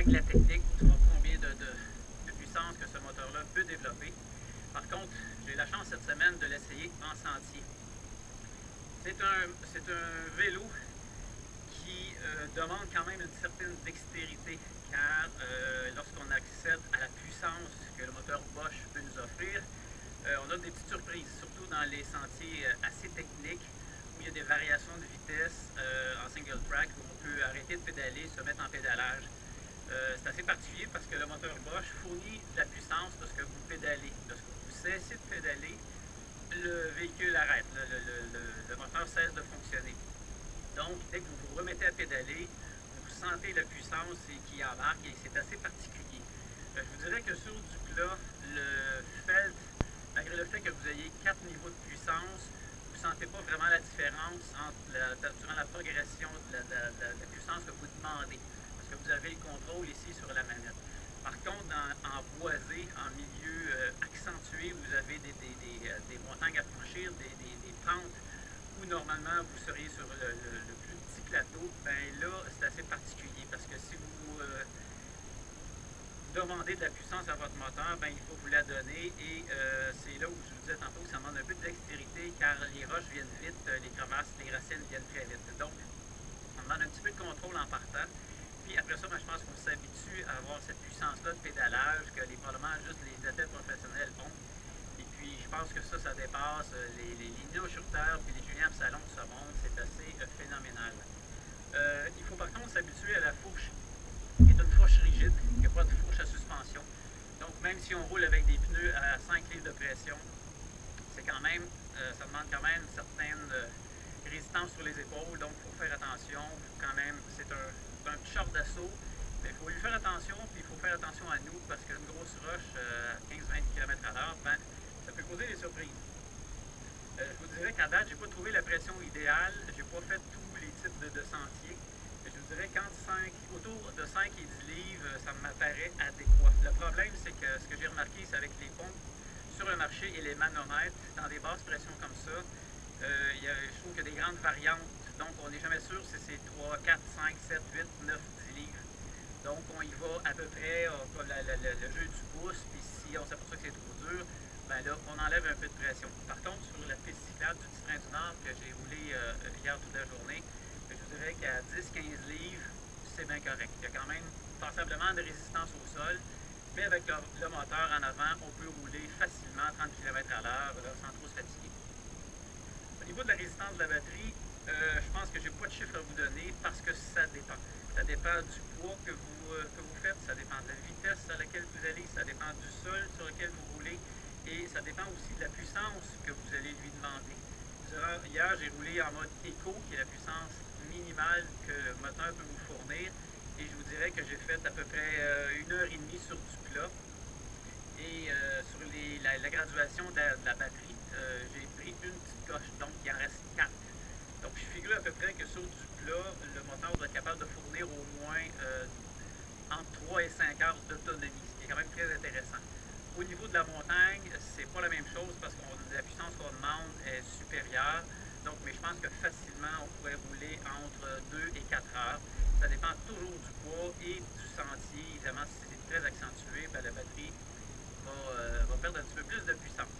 avec la technique, tu vas voir combien de puissance que ce moteur-là peut développer. Par contre, j'ai eu la chance cette semaine de l'essayer en sentier. C'est un vélo qui demande quand même une certaine dextérité, car lorsqu'on accède à la puissance que le moteur Bosch peut nous offrir, on a des petites surprises, surtout dans les sentiers assez techniques, où il y a des variations de vitesse en single track, où on peut arrêter de pédaler, se mettre en pédalage. C'est assez particulier parce que le moteur Bosch fournit de la puissance lorsque vous pédalez. Lorsque vous cessez de pédaler, le véhicule arrête, le moteur cesse de fonctionner. Donc, dès que vous vous remettez à pédaler, vous sentez la puissance qui embarque et c'est assez particulier. Je vous dirais que sur du plat, le felt, malgré le fait que vous ayez 4 niveaux de puissance, vous ne sentez pas vraiment la différence durant la progression de la puissance que vous demandez, parce que vous avez le contrôle ici sur la manette. Par contre, en boisé, en milieu accentué, vous avez des montagnes à franchir, des pentes, où normalement vous seriez sur le plus petit plateau, ben là, c'est assez particulier, parce que si vous demandez de la puissance à votre moteur, ben il faut vous la donner, et c'est là où je vous disais tantôt que ça demande un peu de dextérité, car les roches viennent vite, les crevasses, les racines viennent très vite. Donc, on demande un petit peu de contrôle en partant. Puis après ça, ben, je pense qu'on s'habitue à avoir cette puissance-là de pédalage que probablement juste les athlètes professionnels ont. Et puis, je pense que ça dépasse les Lino Schurter puis les Julien Absalon de ce monde. C'est assez phénoménal. Il faut par contre s'habituer à la fourche, qui est une fourche rigide. Il n'y a pas de fourche à suspension. Donc, même si on roule avec des pneus à 5 livres de pression, c'est quand même, ça demande quand même une certaine résistance sur les épaules. Donc, il faut faire attention. Quand même, c'est un petit short d'assaut. Mais il faut lui faire attention, puis il faut faire attention à nous, parce qu'une grosse roche à 15-20 km/h, ben, ça peut causer des surprises. Je vous dirais qu'à date, j'ai pas trouvé la pression idéale. J'ai pas fait tous les types de sentiers. Mais je vous dirais autour de 5 et 10 livres, ça m'apparaît adéquat. Le problème, c'est que ce que j'ai remarqué, c'est avec les pompes sur le marché et les manomètres, dans des basses pressions comme ça, je trouve qu'il y a des grandes variantes. Donc, on n'est jamais sûr si c'est 3, 4, 5, 7, 8, 9, 10 livres. Donc, on y va à peu près, le jeu du pouce, puis si on s'aperçoit que c'est trop dur, ben là, on enlève un peu de pression. Par contre, sur la piste cyclable du Petit Train du Nord que j'ai roulé hier toute la journée, je vous dirais qu'à 10-15 livres, c'est bien correct. Il y a quand même passablement de résistance au sol, mais avec le moteur en avant, on peut rouler facilement 30 km/h sans trop se fatiguer. Au niveau de la résistance de la batterie, je pense que je n'ai pas de chiffre à vous donner parce que ça dépend. Ça dépend du poids que vous faites, ça dépend de la vitesse à laquelle vous allez, ça dépend du sol sur lequel vous roulez et ça dépend aussi de la puissance que vous allez lui demander. Hier, j'ai roulé en mode éco, qui est la puissance minimale que le moteur peut vous fournir, et je vous dirais que j'ai fait à peu près 1h30 sur du plat. Et sur la graduation de la batterie, j'ai pris une petite coche, donc il en reste 4. Donc je figure à peu près que sur du plat, le moteur doit être capable de fournir au moins entre 3 et 5 heures d'autonomie, ce qui est quand même très intéressant. Au niveau de la montagne, c'est pas la même chose parce que la puissance qu'on demande est supérieure. Donc, mais je pense que facilement, on pourrait rouler entre 2 et 4 heures. Ça dépend toujours du poids et du sentier. Évidemment, si c'est très accentué, ben, la batterie va perdre un petit peu plus de puissance.